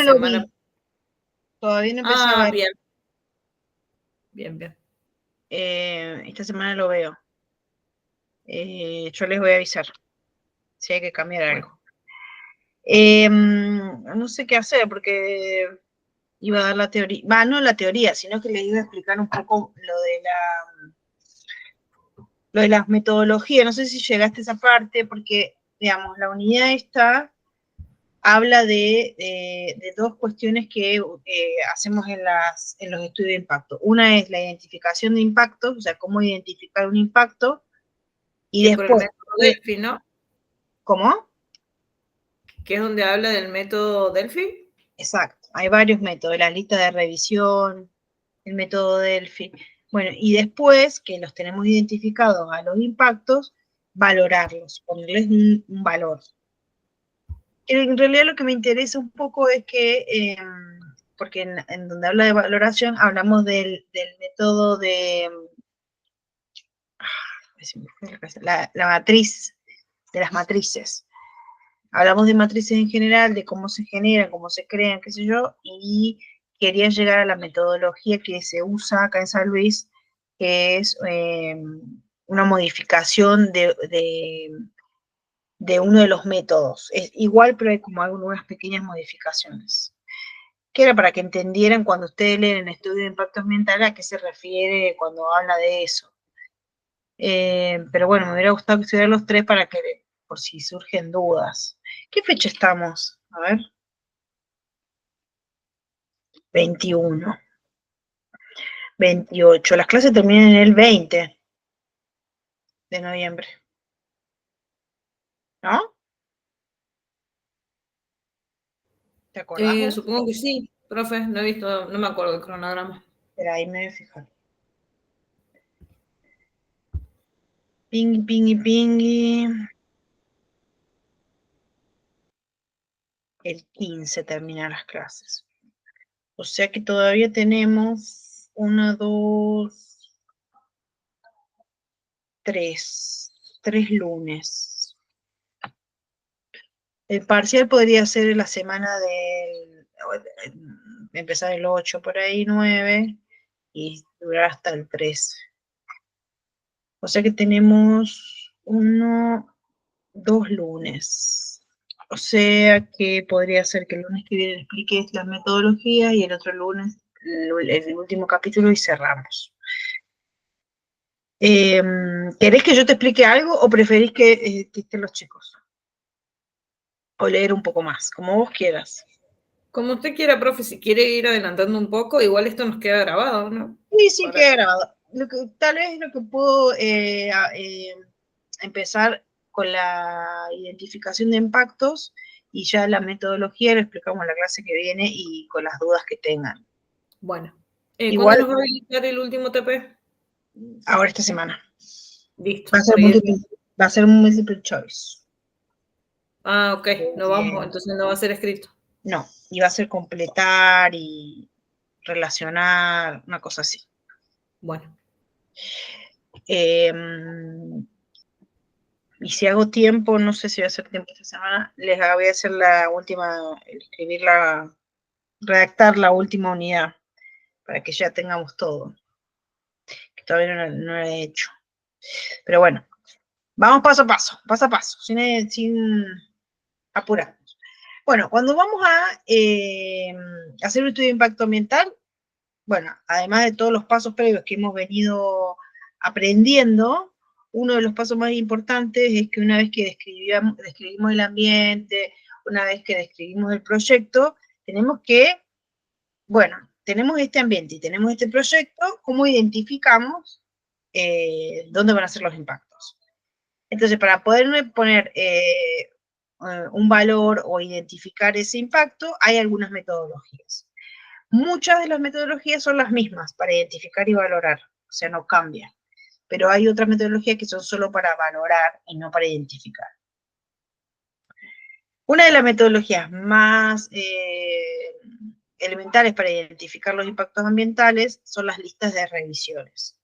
lo semana. vi. Todavía no empecé a ver. Bien. Bien. Esta semana lo veo. Yo les voy a avisar si hay que cambiar algo. No sé qué hacer porque iba a dar la teoría, no la teoría, sino que les iba a explicar un poco lo de las metodologías. No sé si llegaste a esa parte porque, digamos, la unidad esta habla de dos cuestiones que hacemos en los estudios de impacto. Una es la identificación de impactos, o sea, cómo identificar un impacto, y Que después... por el método Delphi, ¿no? ¿Cómo? Que es donde habla del método Delphi. Exacto, hay varios métodos, la lista de revisión, el método Delphi. Bueno, y después que los tenemos identificados a los impactos, valorarlos, ponerles un valor. En realidad lo que me interesa un poco es que, porque en donde habla de valoración, hablamos del método de la matriz, de las matrices. Hablamos de matrices en general, de cómo se generan, cómo se crean, qué sé yo, y quería llegar a la metodología que se usa acá en San Luis, que es una modificación de uno de los métodos. Es igual, pero hay como algunas pequeñas modificaciones. Que era para que entendieran cuando ustedes leen el estudio de impacto ambiental a qué se refiere cuando habla de eso. Pero bueno, me hubiera gustado estudiar los tres para que, por si surgen dudas. ¿Qué fecha estamos? A ver. 21. 28. Las clases terminan el 20 de noviembre. ¿No? ¿Te acordás vos? Supongo que sí, profe, no he visto, no me acuerdo del cronograma. Espera, ahí me voy a fijar. Pingui. El 15 terminan las clases. O sea que todavía tenemos 1, 2, 3 lunes. El parcial podría ser la semana empezar el 8 por ahí, 9, y durar hasta el 13. O sea que tenemos 1, 2 lunes. O sea que podría ser que el lunes que viene explique la metodología y el otro lunes el último capítulo y cerramos. ¿Querés que yo te explique algo o preferís que estén los chicos? O leer un poco más, como vos quieras. Como usted quiera, profe, si quiere ir adelantando un poco, igual esto nos queda grabado, ¿no? Sí, queda grabado. Tal vez lo que puedo empezar con la identificación de impactos y ya la metodología lo explicamos en la clase que viene y con las dudas que tengan. Bueno, ¿cuándo Igual, nos va a habilitar el último TP? ahora esta semana. Listo. Va a ser un multiple choice. Ok, no vamos, entonces no va a ser escrito. No, y va a ser completar y relacionar, una cosa así. Bueno. Y si hago tiempo, no sé si voy a hacer tiempo esta semana, les voy a hacer la última, redactar la última unidad, para que ya tengamos todo. Que todavía no lo he hecho. Pero bueno, vamos paso a paso, sin apurarnos. Bueno, cuando vamos a hacer un estudio de impacto ambiental, bueno, además de todos los pasos previos que hemos venido aprendiendo, uno de los pasos más importantes es que una vez que describimos el ambiente, una vez que describimos el proyecto, tenemos que, bueno, tenemos este ambiente y tenemos este proyecto, ¿cómo identificamos dónde van a ser los impactos? Entonces, para poder poner un valor o identificar ese impacto, hay algunas metodologías. Muchas de las metodologías son las mismas para identificar y valorar, o sea, no cambian. Pero hay otras metodologías que son solo para valorar y no para identificar. Una de las metodologías más elementales para identificar los impactos ambientales son las listas de revisiones.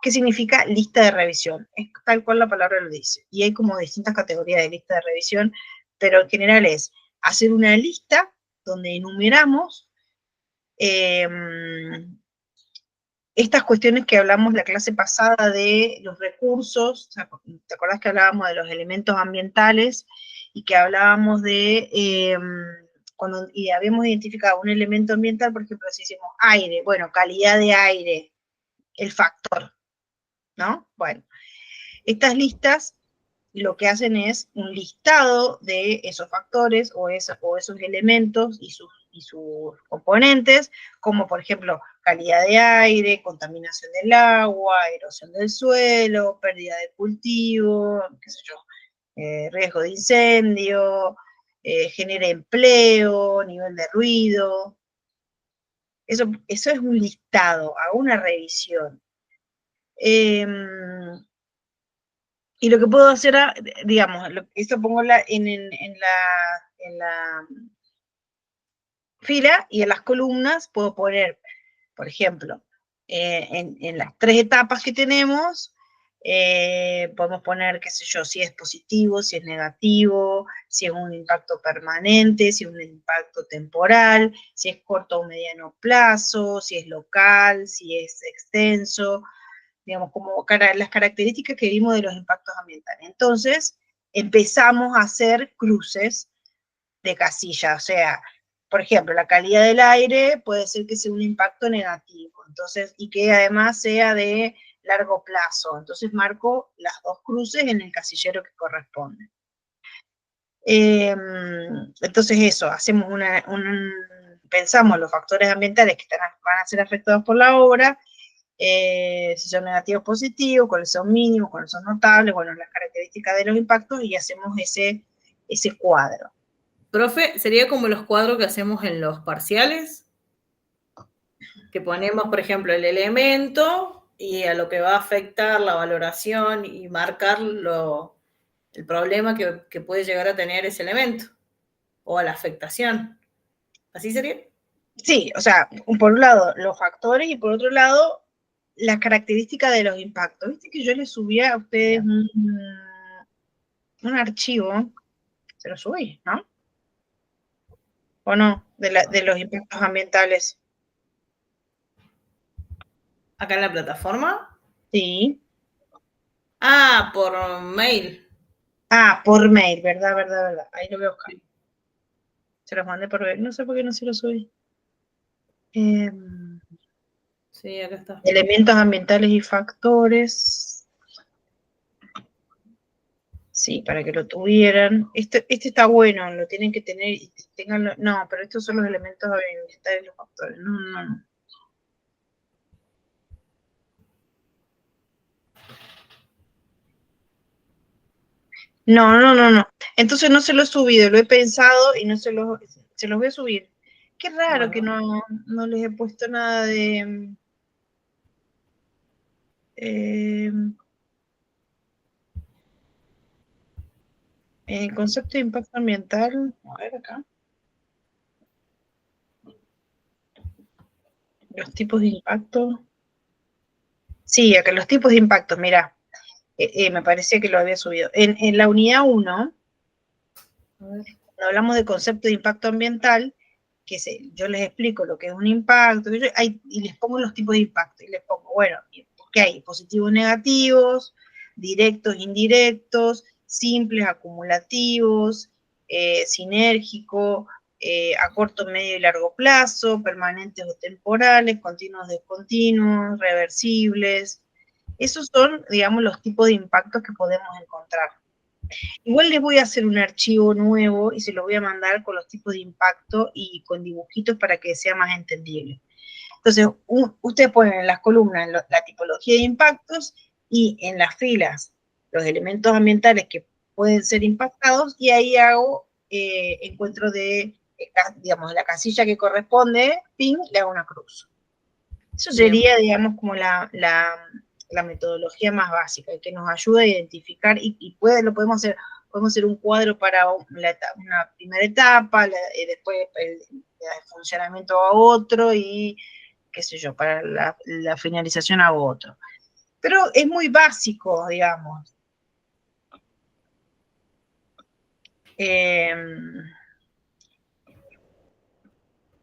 ¿Qué significa lista de revisión? Es tal cual la palabra lo dice. Y hay como distintas categorías de lista de revisión, pero en general es hacer una lista donde enumeramos estas cuestiones que hablamos la clase pasada de los recursos. ¿Te acordás que hablábamos de los elementos ambientales y que hablábamos de, cuando habíamos identificado un elemento ambiental, por ejemplo, si decimos aire, bueno, calidad de aire, el factor, ¿no? Bueno, estas listas lo que hacen es un listado de esos factores o esos elementos y sus componentes, como por ejemplo calidad de aire, contaminación del agua, erosión del suelo, pérdida de cultivo, qué sé yo, riesgo de incendio, genera empleo, nivel de ruido. Eso es un listado, hago una revisión. Y lo que puedo hacer, digamos, esto pongo en la fila, y en las columnas puedo poner, por ejemplo, en las 3 etapas que tenemos, podemos poner, qué sé yo, si es positivo, si es negativo, si es un impacto permanente, si es un impacto temporal, si es corto o mediano plazo, si es local, si es extenso, digamos, como las características que vimos de los impactos ambientales. Entonces, empezamos a hacer cruces de casilla, o sea, por ejemplo, la calidad del aire puede ser que sea un impacto negativo, entonces, y que además sea de largo plazo, entonces marco las 2 cruces en el casillero que corresponde. Entonces eso, hacemos pensamos los factores ambientales que van a ser afectados por la obra, si son negativos o positivos, cuáles son mínimos, cuáles son notables, bueno, las características de los impactos, y hacemos ese cuadro. Profe, ¿sería como los cuadros que hacemos en los parciales? Que ponemos, por ejemplo, el elemento y a lo que va a afectar la valoración y marcar el problema que puede llegar a tener ese elemento o a la afectación. ¿Así sería? Sí, o sea, por un lado los factores y por otro lado las características de los impactos. Viste que yo les subía a ustedes un archivo, se lo subí, ¿no? ¿O no? De los impactos ambientales. ¿Acá en la plataforma? Sí. Ah, por mail. Ah, por mail, verdad. Ahí lo voy a buscar. Se los mandé por mail. No sé por qué no se los subí. Sí, acá está. Elementos ambientales y factores. Sí, para que lo tuvieran. Este está bueno, lo tienen que tener y tenganlo. No, pero estos son los elementos ambientales y los factores. No. No. Entonces no se lo he subido, lo he pensado y no se los voy a subir. Qué raro que no les he puesto nada de... el concepto de impacto ambiental, a ver acá. Los tipos de impacto. Sí, acá los tipos de impactos, mira, me parecía que lo había subido. En la unidad 1, cuando hablamos de concepto de impacto ambiental, yo les explico lo que es un impacto, y les pongo los tipos de impacto, y les pongo, bueno, ¿qué hay? Positivos, negativos, directos, indirectos, simples, acumulativos, sinérgico, a corto, medio y largo plazo, permanentes o temporales, continuos, descontinuos, reversibles. Esos son, digamos, los tipos de impactos que podemos encontrar. Igual les voy a hacer un archivo nuevo y se lo voy a mandar con los tipos de impacto y con dibujitos para que sea más entendible. Entonces, ustedes ponen en las columnas la tipología de impactos y en las filas los elementos ambientales que pueden ser impactados, y ahí hago encuentro digamos, la casilla que corresponde, pin, le hago una cruz. Eso sería, digamos, como la metodología más básica, que nos ayuda a identificar, y lo podemos hacer un cuadro para una primera etapa, después el funcionamiento a otro, y qué sé yo, para la finalización hago otro. Pero es muy básico, digamos.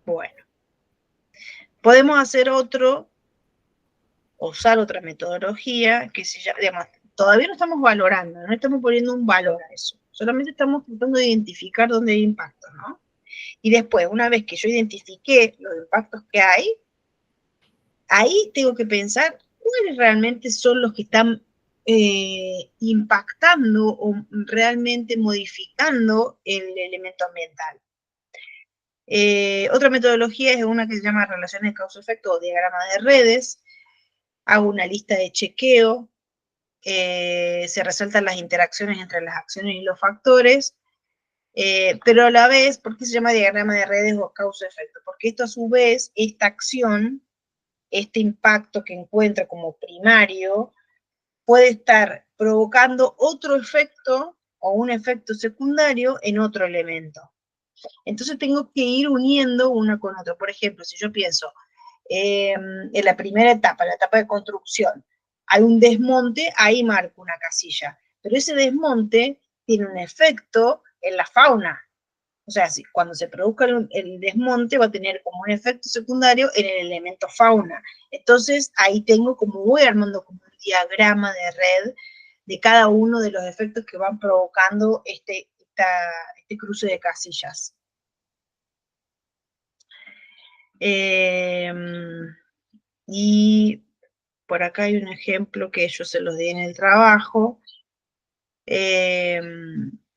Bueno, podemos hacer usar otra metodología que se llama, digamos, todavía no estamos valorando, no estamos poniendo un valor a eso, solamente estamos tratando de identificar dónde hay impactos, ¿no? Y después, una vez que yo identifiqué los impactos que hay, ahí tengo que pensar cuáles realmente son los que están impactando o realmente modificando el elemento ambiental. Otra metodología es una que se llama relaciones de causa-efecto o diagrama de redes. Hago una lista de chequeo, se resaltan las interacciones entre las acciones y los factores, pero a la vez, ¿por qué se llama diagrama de redes o causa-efecto? Porque esto a su vez, esta acción, este impacto que encuentra como primario, puede estar provocando otro efecto o un efecto secundario en otro elemento. Entonces tengo que ir uniendo una con otra. Por ejemplo, si yo pienso en la primera etapa, la etapa de construcción, hay un desmonte, ahí marco una casilla. Pero ese desmonte tiene un efecto en la fauna. O sea, si, cuando se produzca el desmonte va a tener como un efecto secundario en el elemento fauna. Entonces ahí tengo como, voy armando como un diagrama de red de cada uno de los efectos que van provocando este cruce de casillas. Y por acá hay un ejemplo que yo se los di en el trabajo.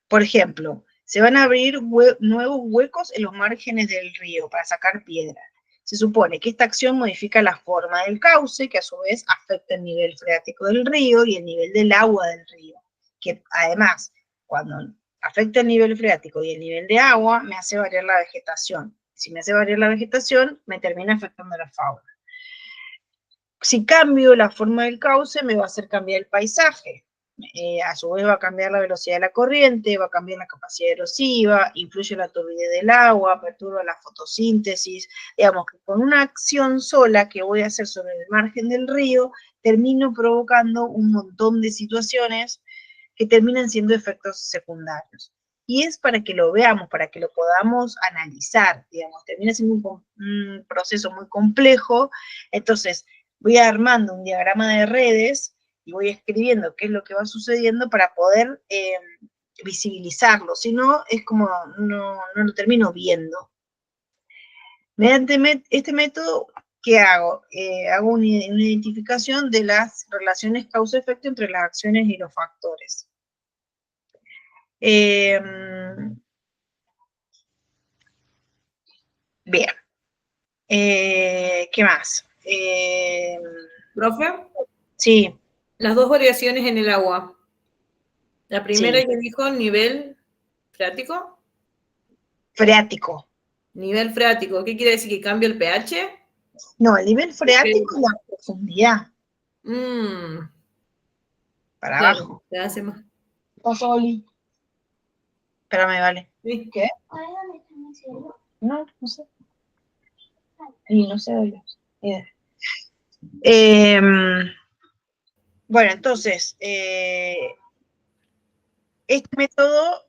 Por ejemplo, se van a abrir nuevos huecos en los márgenes del río para sacar piedra. Se supone que esta acción modifica la forma del cauce, que a su vez afecta el nivel freático del río y el nivel del agua del río, que además, cuando afecta el nivel freático y el nivel de agua, me hace variar la vegetación. Si me hace variar la vegetación, me termina afectando la fauna. Si cambio la forma del cauce, me va a hacer cambiar el paisaje. A su vez va a cambiar la velocidad de la corriente, va a cambiar la capacidad erosiva, influye en la turbidez del agua, perturba la fotosíntesis. Digamos que con una acción sola que voy a hacer sobre el margen del río, termino provocando un montón de situaciones que terminan siendo efectos secundarios. Y es para que lo veamos, para que lo podamos analizar, digamos, termina siendo un proceso muy complejo. Entonces, voy armando un diagrama de redes y voy escribiendo qué es lo que va sucediendo para poder visibilizarlo, si no, es como no lo termino viendo. Mediante este método, ¿qué hago? Hago una identificación de las relaciones causa-efecto entre las acciones y los factores. Bien. ¿Qué más? ¿Profe? Sí. Las dos variaciones en el agua. La primera Sí. que dijo, nivel freático. Freático. Nivel freático, ¿qué quiere decir? ¿Que cambia el pH? No, el nivel freático es la profundidad. Para Claro, abajo. te hace más. Paso, Oli. Espérame, vale. ¿Sí? ¿Qué? No, no sé. Y no sé, Oli. Bueno, entonces, este método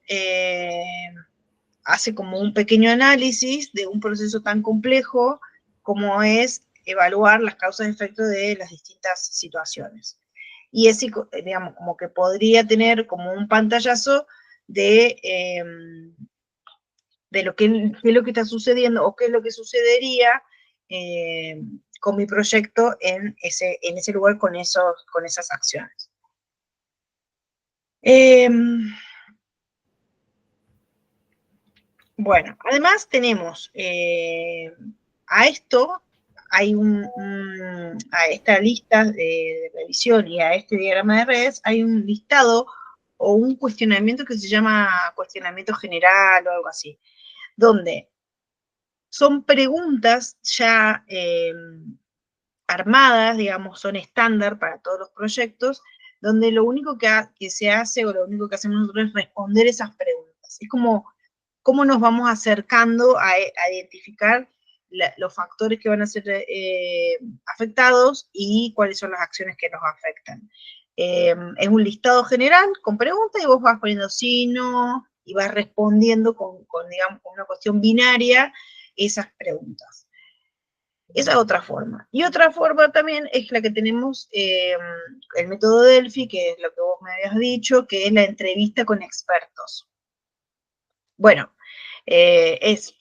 hace como un pequeño análisis de un proceso tan complejo como es evaluar las causas y efectos de las distintas situaciones. Y es, digamos, como que podría tener como un pantallazo de lo que está sucediendo o qué es lo que sucedería con mi proyecto en ese lugar con esas acciones. Bueno, además tenemos a esto, hay a esta lista de revisión y a este diagrama de redes, hay un listado o un cuestionamiento que se llama cuestionamiento general o algo así, donde son preguntas ya armadas, digamos, son estándar para todos los proyectos, donde lo único que se hace o lo único que hacemos nosotros es responder esas preguntas. Es como cómo nos vamos acercando a identificar los factores que van a ser afectados y cuáles son las acciones que nos afectan. Es un listado general con preguntas y vos vas poniendo sí, no, y vas respondiendo digamos, con una cuestión binaria esas preguntas. Esa es otra forma. Y otra forma también es la que tenemos, el método Delphi, que es lo que vos me habías dicho, que es la entrevista con expertos. Bueno, es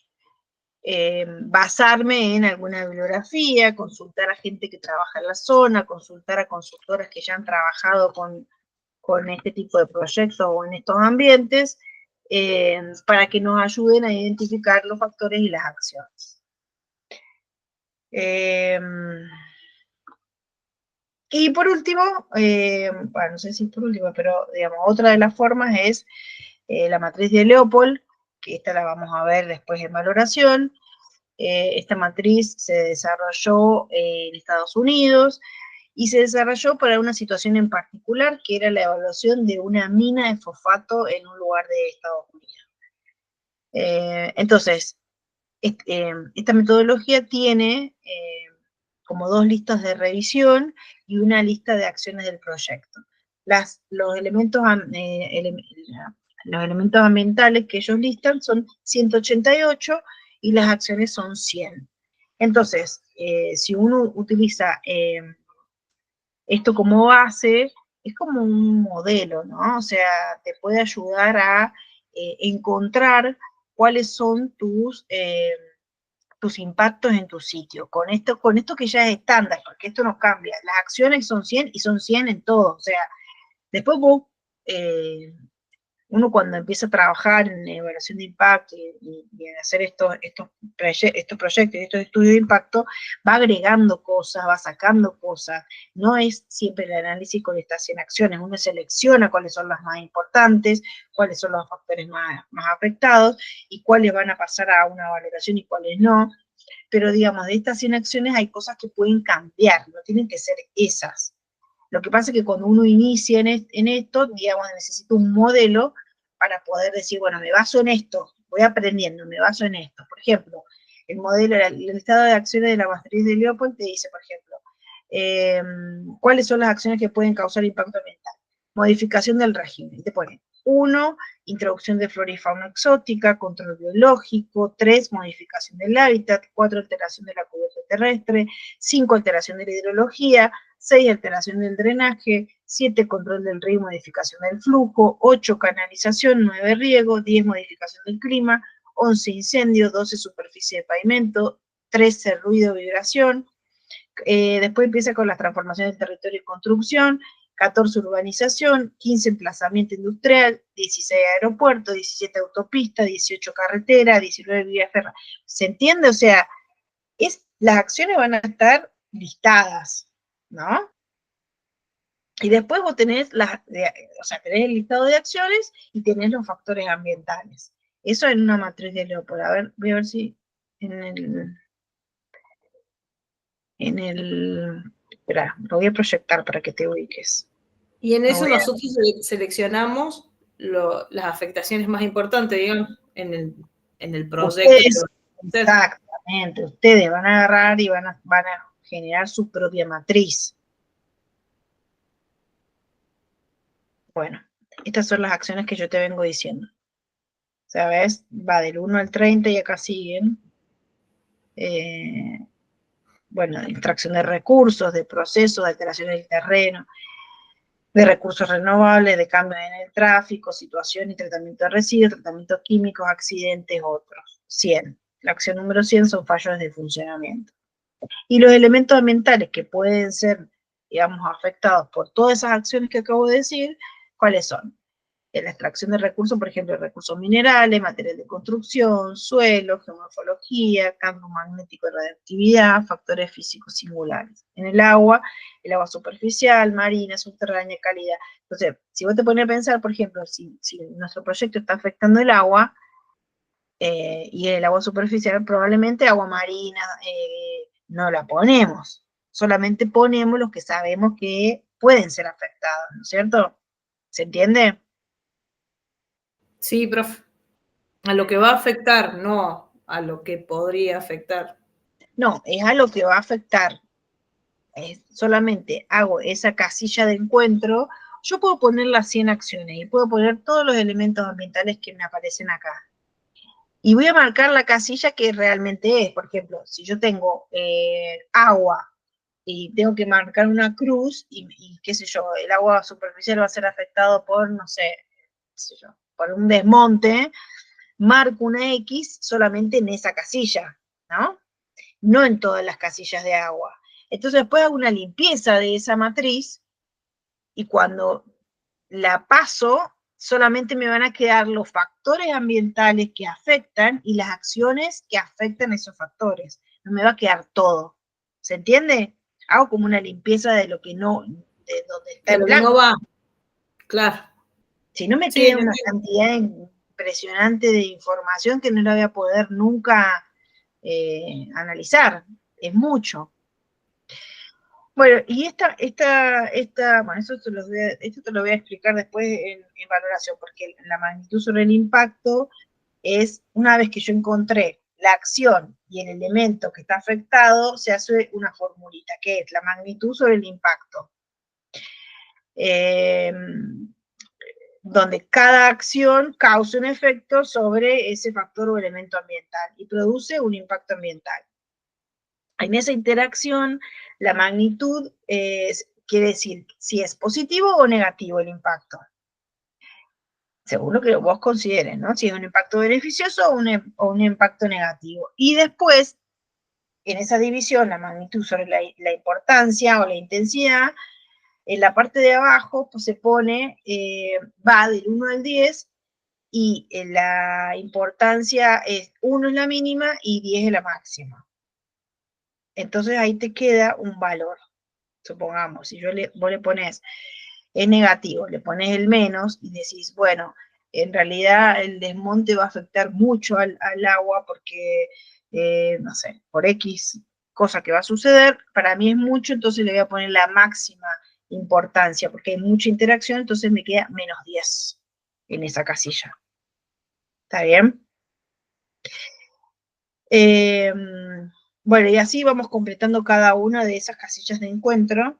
basarme en alguna bibliografía, consultar a gente que trabaja en la zona, consultar a consultoras que ya han trabajado con este tipo de proyectos o en estos ambientes, para que nos ayuden a identificar los factores y las acciones. Y por último, bueno, no sé si por último, pero digamos, otra de las formas es la matriz de Leopold, que esta la vamos a ver después en valoración. Esta matriz se desarrolló en Estados Unidos y se desarrolló para una situación en particular, que era la evaluación de una mina de fosfato en un lugar de Estados Unidos. Entonces, esta metodología tiene como 2 listas de revisión y una lista de acciones del proyecto. Los elementos ambientales que ellos listan son 188 y las acciones son 100. Entonces, si uno utiliza esto como base, es como un modelo, ¿no? O sea, te puede ayudar a encontrar cuáles son tus impactos en tu sitio, con esto que ya es estándar, porque esto no cambia. Las acciones son 100 y son 100 en todo, o sea, después vos, uno cuando empieza a trabajar en evaluación de impacto y en hacer estos proyectos y estos estudios de impacto, va agregando cosas, va sacando cosas, no es siempre el análisis con estas 100 acciones, uno selecciona cuáles son las más importantes, cuáles son los factores más afectados y cuáles van a pasar a una valoración y cuáles no, pero digamos, de estas 100 acciones hay cosas que pueden cambiar, no tienen que ser esas. Lo que pasa es que cuando uno inicia en esto, digamos, necesita un modelo para poder decir, bueno, me baso en esto, voy aprendiendo, me baso en esto. Por ejemplo, el modelo, el estado de acciones de la matriz de Leopold te dice, por ejemplo, cuáles son las acciones que pueden causar impacto ambiental. Modificación del régimen, te pone 1, introducción de flora y fauna exótica, control biológico, 3, modificación del hábitat, 4, alteración de la cubierta terrestre, 5, alteración de la hidrología, 6, alteración del drenaje, 7, control del río y modificación del flujo, 8, canalización, 9, riego, 10, modificación del clima, 11, incendio, 12, superficie de pavimento, 13, ruido, vibración, después empieza con las transformaciones del territorio y construcción, 14, urbanización, 15, emplazamiento industrial, 16, aeropuerto, 17, autopista, 18, carretera, 19, vía férrea. ¿Se entiende? O sea, las acciones van a estar listadas, ¿no? Y después vos tenés, tenés el listado de acciones y tenés los factores ambientales. Eso en una matriz de Leopold. A ver, voy a ver si espera, lo voy a proyectar para que te ubiques. Y en eso nosotros seleccionamos las afectaciones más importantes, digamos, en el proyecto. Exactamente, ustedes van a agarrar y van a generar su propia matriz. Bueno, estas son las acciones que yo te vengo diciendo. ¿Sabes? Va del 1 al 30 y acá siguen. Bueno, extracción de recursos, de procesos, de alteración del terreno, de recursos renovables, de cambios en el tráfico, situación y tratamiento de residuos, tratamientos químicos, accidentes, otros. 100. La acción número 100 son fallos de funcionamiento. Y los elementos ambientales que pueden ser, digamos, afectados por todas esas acciones que acabo de decir, ¿cuáles son? La extracción de recursos, por ejemplo, recursos minerales, material de construcción, suelo, geomorfología, campo magnético de radioactividad, factores físicos singulares. En el agua superficial, marina, subterránea, calidad. Entonces, si vos te pones a pensar, por ejemplo, si nuestro proyecto está afectando el agua, y el agua superficial, probablemente agua marina no la ponemos. Solamente ponemos los que sabemos que pueden ser afectados, ¿no es cierto? ¿Se entiende? Sí, profe. A lo que va a afectar, no a lo que podría afectar. No, es a lo que va a afectar. Solamente hago esa casilla de encuentro. Yo puedo poner las 100 acciones y puedo poner todos los elementos ambientales que me aparecen acá. Y voy a marcar la casilla que realmente es. Por ejemplo, si yo tengo agua y tengo que marcar una cruz, y qué sé yo, el agua superficial va a ser afectado por, no sé, qué sé yo, por un desmonte, marco una X solamente en esa casilla, ¿no? No en todas las casillas de agua. Entonces después hago una limpieza de esa matriz y cuando la paso, solamente me van a quedar los factores ambientales que afectan y las acciones que afectan esos factores. No me va a quedar todo. ¿Se entiende? Hago como una limpieza de lo que no, de donde está De en lo que no blanco. va, claro. Si no me Sí, queda lo una entiendo. cantidad impresionante de información que no la voy a poder nunca analizar. Es mucho. Bueno, y bueno, esto te lo voy a explicar después en valoración, porque la magnitud sobre el impacto es, una vez que yo encontré la acción y el elemento que está afectado, se hace una formulita, que es la magnitud sobre el impacto. Donde cada acción causa un efecto sobre ese factor o elemento ambiental y produce un impacto ambiental. En esa interacción, la magnitud quiere decir si es positivo o negativo el impacto, según lo que vos consideres, ¿no? Si es un impacto beneficioso o un impacto negativo. Y después, en esa división, la magnitud sobre la importancia o la intensidad, en la parte de abajo pues, se pone, va del 1 al 10, y la importancia es 1 es la mínima y 10 es la máxima. Entonces ahí te queda un valor. Supongamos, si vos le pones, es negativo, le pones el menos y decís, bueno, en realidad el desmonte va a afectar mucho al agua porque, no sé, por X cosa que va a suceder, para mí es mucho, entonces le voy a poner la máxima importancia, porque hay mucha interacción, entonces me queda menos 10 en esa casilla. ¿Está bien? Bueno, y así vamos completando cada una de esas casillas de encuentro.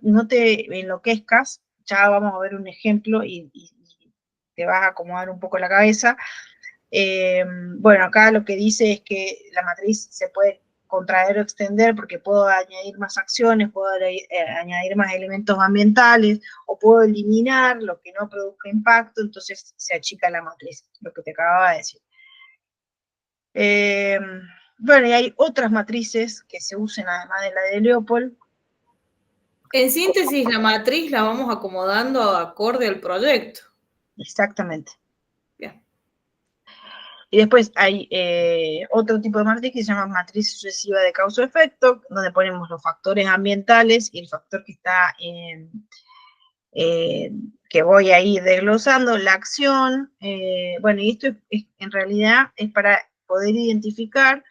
No te enloquezcas, ya vamos a ver un ejemplo y te vas a acomodar un poco la cabeza. Bueno, acá lo que dice es que la matriz se puede contraer o extender porque puedo añadir más acciones, puedo añadir más elementos ambientales o puedo eliminar lo que no produzca impacto, entonces se achica la matriz, lo que te acababa de decir. Bueno, y hay otras matrices que se usan además de la de Leopold. En síntesis, la matriz la vamos acomodando acorde al proyecto. Exactamente. Bien. Y después hay otro tipo de matriz que se llama matriz sucesiva de causa-efecto, donde ponemos los factores ambientales y el factor que está que voy a ir desglosando, la acción. Bueno, y esto en realidad es para poder identificar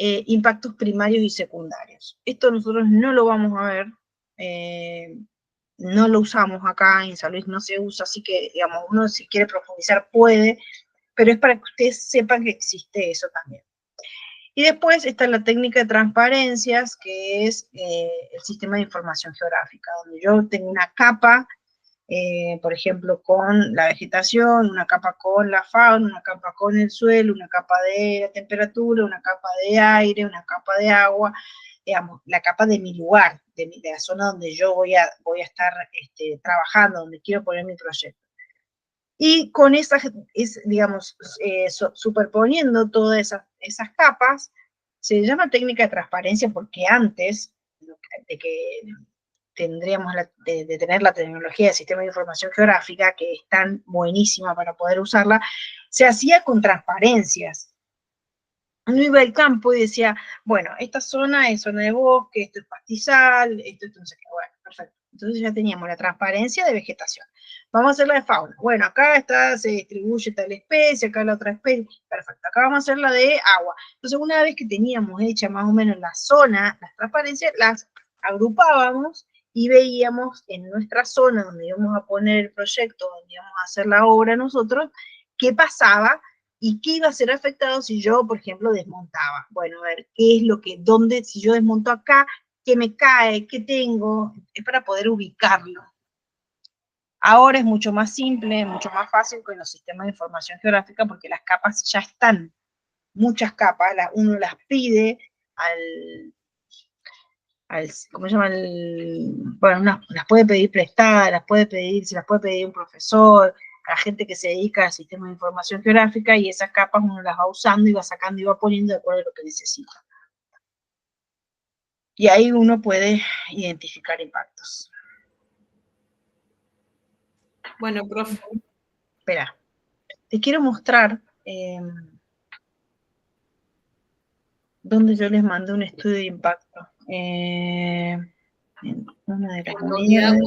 impactos primarios y secundarios. Esto nosotros no lo vamos a ver, no lo usamos acá en San Luis, no se usa, así que, digamos, uno si quiere profundizar puede, pero es para que ustedes sepan que existe eso también. Y después está la técnica de transparencias, que es el sistema de información geográfica, donde yo tengo una capa, por ejemplo, con la vegetación, una capa con la fauna, una capa con el suelo, una capa de temperatura, una capa de aire, una capa de agua, digamos, la capa de mi lugar, de la zona donde yo voy a estar trabajando, donde quiero poner mi proyecto. Y con esas, digamos, superponiendo todas esas capas, se llama técnica de transparencia porque antes de que tendríamos de tener la tecnología del sistema de información geográfica, que es tan buenísima para poder usarla, se hacía con transparencias. Uno iba al campo y decía, bueno, esta zona es zona de bosque, esto es pastizal, esto es entonces, bueno, perfecto. Entonces ya teníamos la transparencia de vegetación. Vamos a hacer la de fauna. Bueno, acá se distribuye tal especie, acá la otra especie, perfecto. Acá vamos a hacer la de agua. Entonces, una vez que teníamos hecha más o menos la zona, las transparencias, las agrupábamos y veíamos en nuestra zona donde íbamos a poner el proyecto, donde íbamos a hacer la obra nosotros, qué pasaba y qué iba a ser afectado si yo, por ejemplo, desmontaba. Bueno, a ver, qué es lo que, dónde, si yo desmonto acá, qué me cae, qué tengo, es para poder ubicarlo. Ahora es mucho más simple, mucho más fácil con los sistemas de información geográfica porque las capas ya están, muchas capas, uno las pide ¿cómo se llama? Bueno, las puede pedir prestadas, se las puede pedir un profesor, a la gente que se dedica al sistema de información geográfica, y esas capas uno las va usando y va sacando y va poniendo de acuerdo a lo que necesita. Y ahí uno puede identificar impactos. Bueno, profe. Espera, te quiero mostrar donde yo les mandé un estudio de impacto. En una de las unidades.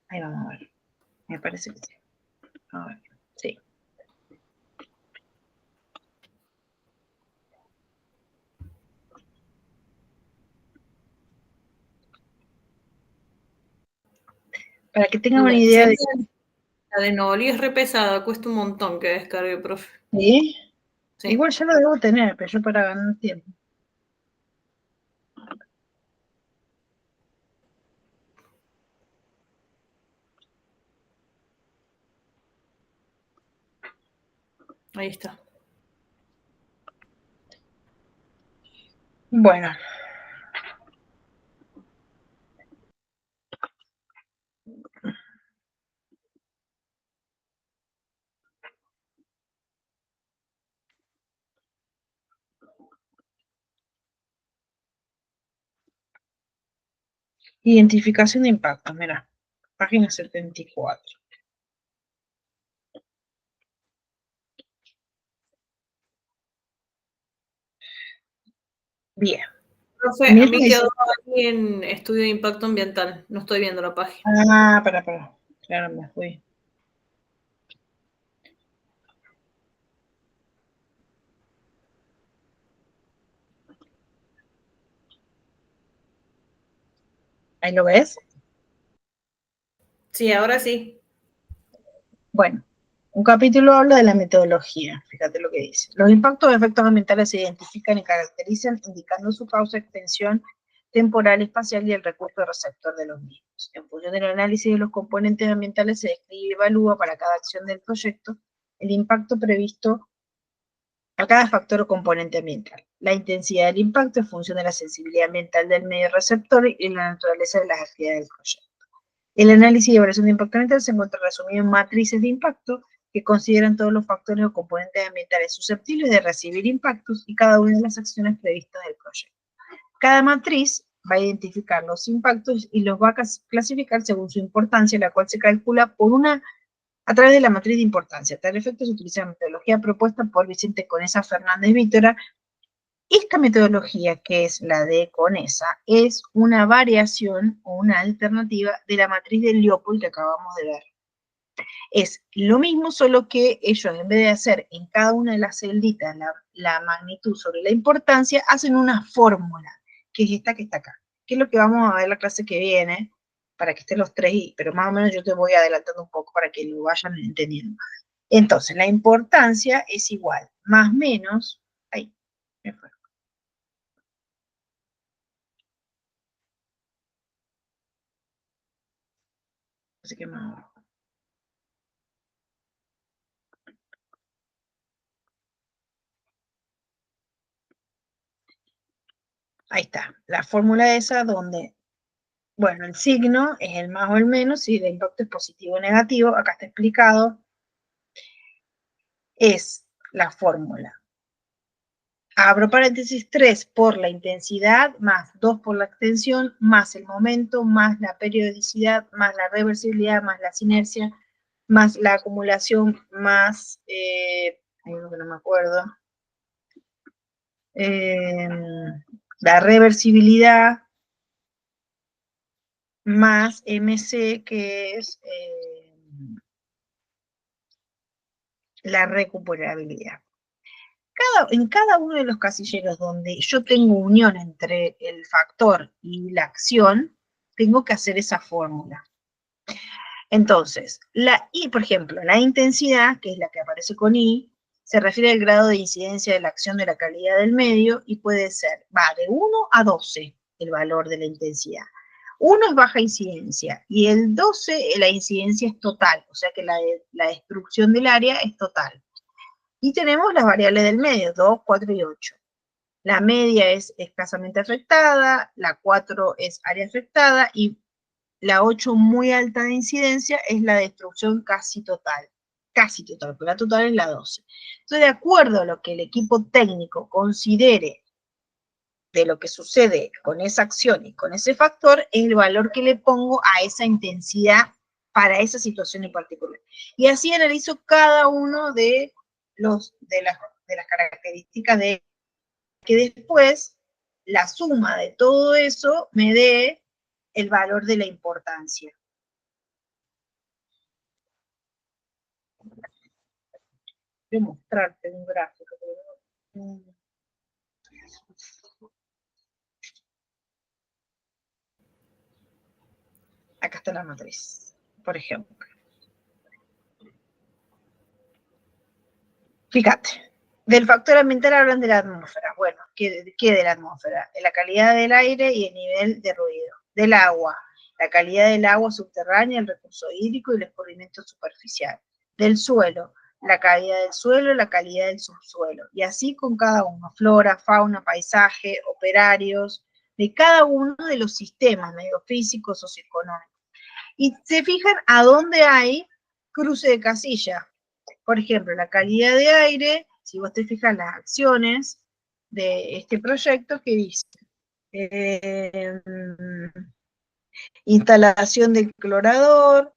Ahí vamos a ver. Me parece que sí. A ver, sí. Para que tengan una idea de... La de Noli es re pesada, cuesta un montón que descargue, profe. ¿Sí? Sí. Igual ya lo debo tener, pero yo para ganar tiempo. Ahí está. Bueno. Identificación de impactos, mira. Página 74. Bien. Profe, a mí quedó aquí en estudio de impacto ambiental. No estoy viendo la página. Ah, para. Claro, me fui. ¿Ahí lo ves? Sí, ahora sí. Bueno, un capítulo habla de la metodología. Fíjate lo que dice. Los impactos de efectos ambientales se identifican y caracterizan indicando su causa, extensión temporal, espacial y el recurso receptor de los mismos. En función del análisis de los componentes ambientales se describe y evalúa para cada acción del proyecto el impacto previsto a cada factor o componente ambiental. La intensidad del impacto es función de la sensibilidad ambiental del medio receptor y la naturaleza de las actividades del proyecto. El análisis y evaluación de impacto ambiental se encuentra resumido en matrices de impacto que consideran todos los factores o componentes ambientales susceptibles de recibir impactos y cada una de las acciones previstas del proyecto. Cada matriz va a identificar los impactos y los va a clasificar según su importancia, la cual se calcula a través de la matriz de importancia. Tal efecto se utiliza la metodología propuesta por Vicente Conesa Fernández Vítora. Esta metodología, que es la de Conesa, es una variación o una alternativa de la matriz de Leopold que acabamos de ver. Es lo mismo, solo que ellos, en vez de hacer en cada una de las celditas la magnitud sobre la importancia, hacen una fórmula, que es esta que está acá, que es lo que vamos a ver la clase que viene, para que estén los tres, pero más o menos yo te voy adelantando un poco para que lo vayan entendiendo. Entonces, la importancia es igual, más menos, ahí, me fue. Así que más abajo. Ahí está, la fórmula esa donde, bueno, el signo es el más o el menos, si el impacto es positivo o negativo, acá está explicado, es la fórmula. Abro paréntesis, 3 por la intensidad, más 2 por la extensión, más el momento, más la periodicidad, más la reversibilidad, más la sinercia, más la acumulación, más, algo que no me acuerdo, la reversibilidad, más MC, que es la recuperabilidad. En cada uno de los casilleros donde yo tengo unión entre el factor y la acción, tengo que hacer esa fórmula. Entonces, por ejemplo, la intensidad, que es la que aparece con I, se refiere al grado de incidencia de la acción de la calidad del medio y puede ser, va de 1 a 12 el valor de la intensidad. 1 es baja incidencia y el 12 la incidencia es total, o sea que la destrucción del área es total. Y tenemos las variables del medio, 2, 4 y 8. La media es escasamente afectada, la 4 es área afectada y la 8 muy alta de incidencia es la destrucción casi total, porque la total es la 12. Entonces, de acuerdo a lo que el equipo técnico considere de lo que sucede con esa acción y con ese factor, es el valor que le pongo a esa intensidad para esa situación en particular. Y así analizo cada uno de las características de que después la suma de todo eso me dé el valor de la importancia. Voy a mostrarte un gráfico. Acá está la matriz, por ejemplo. Fíjate, del factor ambiental hablan de la atmósfera. Bueno, ¿qué de la atmósfera? La calidad del aire y el nivel de ruido. Del agua, la calidad del agua subterránea, el recurso hídrico y el escurrimiento superficial. Del suelo, la calidad del suelo y la calidad del subsuelo. Y así con cada uno, flora, fauna, paisaje, operarios, de cada uno de los sistemas mediofísicos, socioeconómicos. Y se fijan a dónde hay cruce de casilla. Por ejemplo, la calidad de aire, si vos te fijas las acciones de este proyecto, que dice instalación del clorador,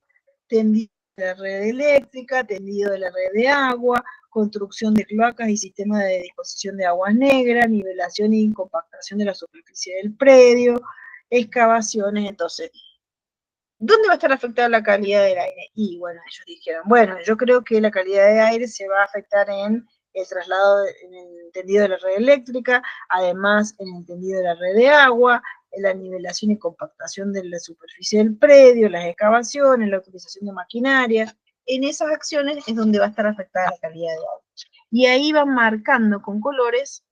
tendido de la red eléctrica, tendido de la red de agua, construcción de cloacas y sistemas de disposición de aguas negras, nivelación y compactación de la superficie del predio, excavaciones. Entonces, ¿dónde va a estar afectada la calidad del aire? Y bueno, ellos dijeron, bueno, yo creo que la calidad de aire se va a afectar en el traslado, en el tendido de la red eléctrica, además en el tendido de la red de agua, en la nivelación y compactación de la superficie del predio, las excavaciones, la utilización de maquinaria. En esas acciones es donde va a estar afectada la calidad de aire. Y ahí van marcando con colores,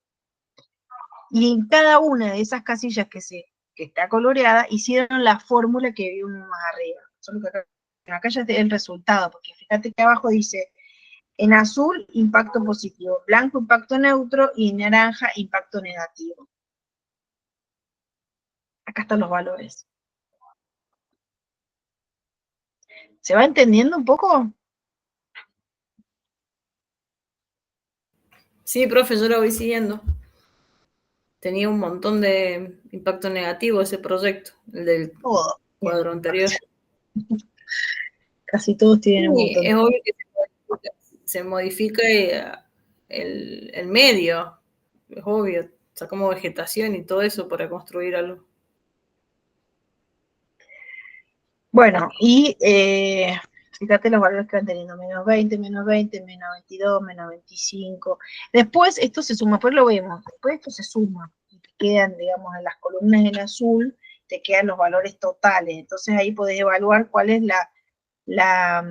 y en cada una de esas casillas que está coloreada, hicieron la fórmula que vimos más arriba. Solo que acá ya es el resultado, porque fíjate que abajo dice, en azul, impacto positivo, blanco, impacto neutro, y en naranja, impacto negativo. Acá están los valores. ¿Se va entendiendo un poco? Sí, profe, yo lo voy siguiendo. Tenía un montón de impacto negativo ese proyecto, el del Todo. cuadro anterior. Casi todos tienen un Sí, montón. es obvio que se modifica el medio, es obvio, sacamos vegetación y todo eso para construir algo. Bueno, y fíjate los valores que van teniendo, menos 20, menos 20, menos 22, menos 25. Después esto se suma, pues lo vemos, después esto se suma, y te quedan, digamos, en las columnas en azul, te quedan los valores totales. Entonces ahí podés evaluar cuál es la, la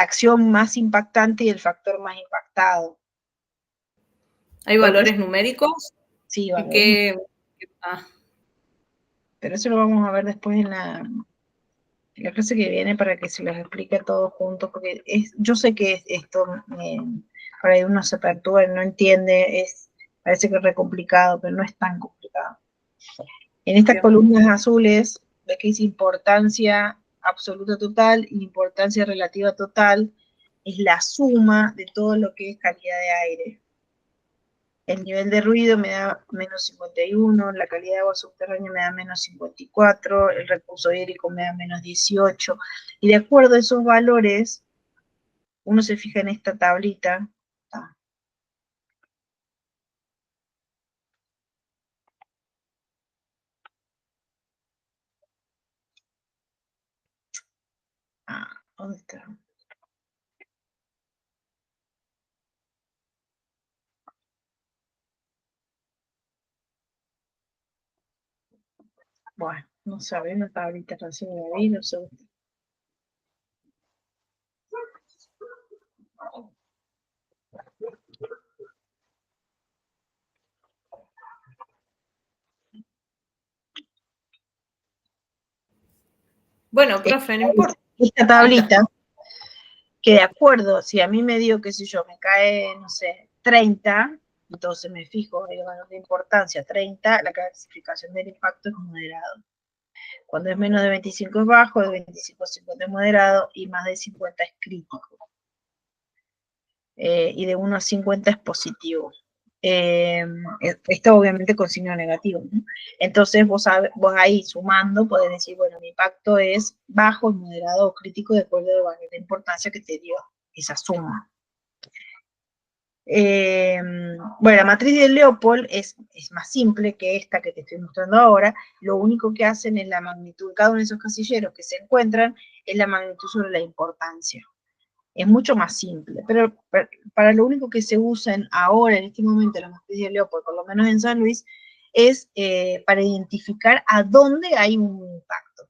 acción más impactante y el factor más impactado. ¿Hay Porque valores numéricos? sí, valores, ¿Qué? pero eso lo vamos a ver después en la clase que viene para que se los explique a todos juntos, porque yo sé que esto por ahí uno se perturba, no entiende, parece que es re complicado, pero no es tan complicado. En estas columnas azules, ves que dice importancia absoluta total y importancia relativa total, es la suma de todo lo que es calidad de aire. El nivel de ruido me da menos 51, la calidad de agua subterránea me da menos 54, el recurso hídrico me da menos 18. Y de acuerdo a esos valores, uno se fija en esta tablita. ¿Dónde está? Bueno, no sabe, una tablita recién de ahí, no sé. Bueno, profe, no importa. Esta tablita, que de acuerdo, si a mí me dio, qué sé yo, me cae, no sé, 30, entonces me fijo el valor de importancia 30, la clasificación del impacto es moderado. Cuando es menos de 25 es bajo, de 25 a 50 es moderado y más de 50 es crítico. Y de 1 a 50 es positivo. Esto obviamente con signo negativo, ¿no? Entonces vos ahí sumando podés decir, bueno, mi impacto es bajo, moderado o crítico de acuerdo al valor de importancia que te dio esa suma. Bueno, la matriz de Leopold es más simple que esta que te estoy mostrando ahora. Lo único que hacen es la magnitud, cada uno de esos casilleros que se encuentran es la magnitud sobre la importancia. Es mucho más simple, pero para lo único que se usa ahora, en este momento, la matriz de Leopold, por lo menos en San Luis, es para identificar a dónde hay un impacto.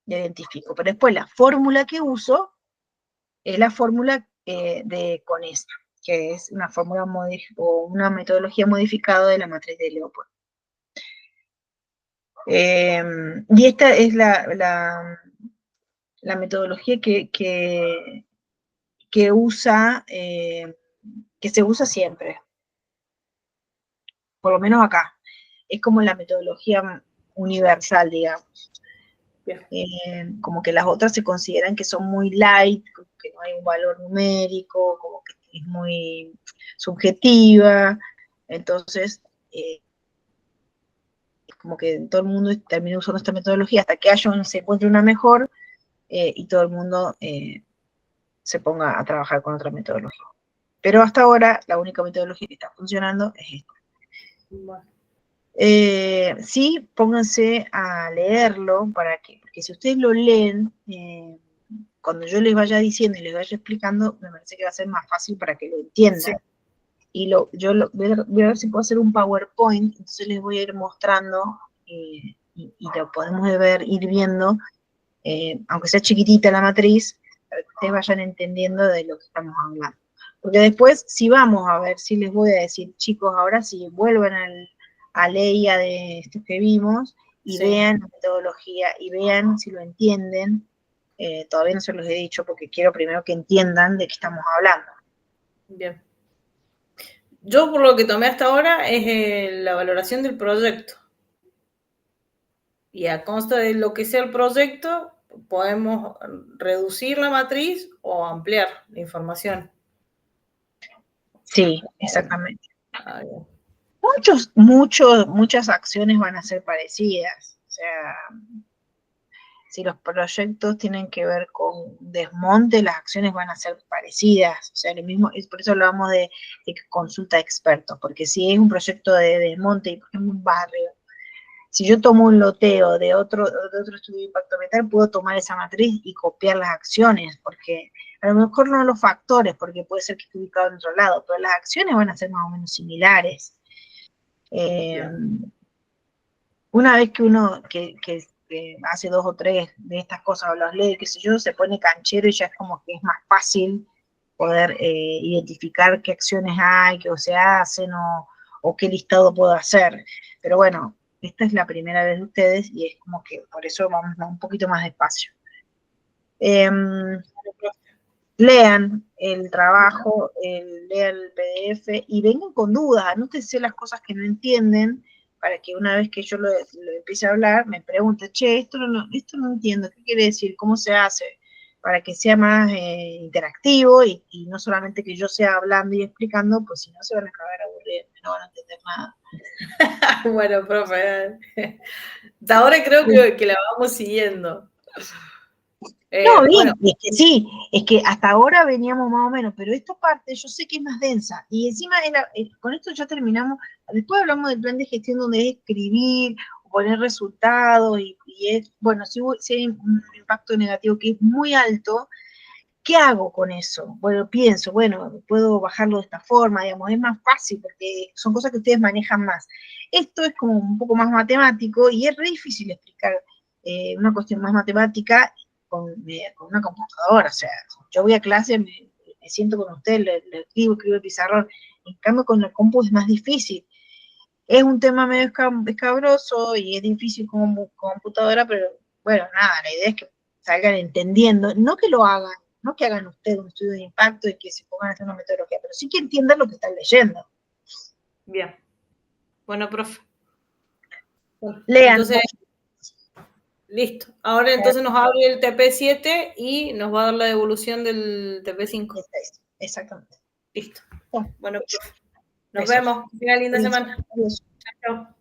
Lo identifico, pero después la fórmula que uso es la fórmula de CONESA, que es una fórmula o una metodología modificada de la matriz de Leopold. Y esta es la metodología que usa, que se usa siempre, por lo menos acá. Es como la metodología universal, digamos. Como que las otras se consideran que son muy light, como que no hay un valor numérico, como que es muy subjetiva, entonces como que todo el mundo termina usando esta metodología hasta que se encuentre una mejor y todo el mundo se ponga a trabajar con otra metodología. Pero hasta ahora la única metodología que está funcionando es esta. Bueno. Sí, pónganse a leerlo porque si ustedes lo leen, cuando yo les vaya diciendo y les vaya explicando, me parece que va a ser más fácil para que lo entiendan. Sí. Y voy a ver si puedo hacer un PowerPoint, entonces les voy a ir mostrando y lo podemos ir viendo, aunque sea chiquitita la matriz, para que ustedes vayan entendiendo de lo que estamos hablando. Porque después, si vamos a ver, si les voy a decir, chicos, ahora sí, vuelvan a Leia de esto que vimos y vean la metodología y vean si lo entienden. Todavía no se los he dicho porque quiero primero que entiendan de qué estamos hablando. Bien. Yo por lo que tomé hasta ahora es la valoración del proyecto. Y a consta de lo que sea el proyecto, podemos reducir la matriz o ampliar la información. Sí, exactamente. Ah, bien. Muchas acciones van a ser parecidas. O sea, si los proyectos tienen que ver con desmonte, las acciones van a ser parecidas. O sea, por eso hablamos de consulta de expertos, porque si es un proyecto de desmonte, y por ejemplo un barrio, si yo tomo un loteo de otro estudio de impacto ambiental, puedo tomar esa matriz y copiar las acciones, porque a lo mejor no los factores, porque puede ser que esté ubicado en otro lado, pero las acciones van a ser más o menos similares. Una vez que uno que hace 2 o 3 de estas cosas, o los lee, qué sé yo, se pone canchero y ya es como que es más fácil poder identificar qué acciones hay, qué se hacen o qué listado puedo hacer. Pero bueno, esta es la primera vez de ustedes y es como que por eso vamos un poquito más despacio. Lean el trabajo, lean el PDF y vengan con dudas, anótense las cosas que no entienden, para que una vez que yo lo empiece a hablar, me pregunte, che, esto no entiendo, ¿qué quiere decir? ¿Cómo se hace? Para que sea más interactivo y no solamente que yo sea hablando y explicando, pues si no se van a acabar aburriendo, no van a entender nada. Bueno, profe, hasta ahora creo que la vamos siguiendo. No, bien, bueno. Es que hasta ahora veníamos más o menos, pero esta parte yo sé que es más densa, y encima con esto ya terminamos, después hablamos del plan de gestión donde es escribir, poner resultados, y es, bueno, si hay un impacto negativo que es muy alto, ¿qué hago con eso? Bueno, pienso, bueno, puedo bajarlo de esta forma, digamos, es más fácil, porque son cosas que ustedes manejan más. Esto es como un poco más matemático, y es re difícil explicar una cuestión más matemática con una computadora. O sea, yo voy a clase, me siento con usted, le escribo el pizarrón. En cambio, con el compu es más difícil. Es un tema medio escabroso y es difícil con computadora, pero bueno, nada, la idea es que salgan entendiendo, no que lo hagan, no que hagan ustedes un estudio de impacto y que se pongan a hacer una metodología, pero sí que entiendan lo que están leyendo. Bien. Bueno, profe. Bueno, Lean. entonces, listo. Ahora entonces nos abre el TP7 y nos va a dar la devolución del TP5. Exactamente. Listo. Bueno, profe. Nos Besos. vemos. Que tenga linda semana. Adiós. Chao.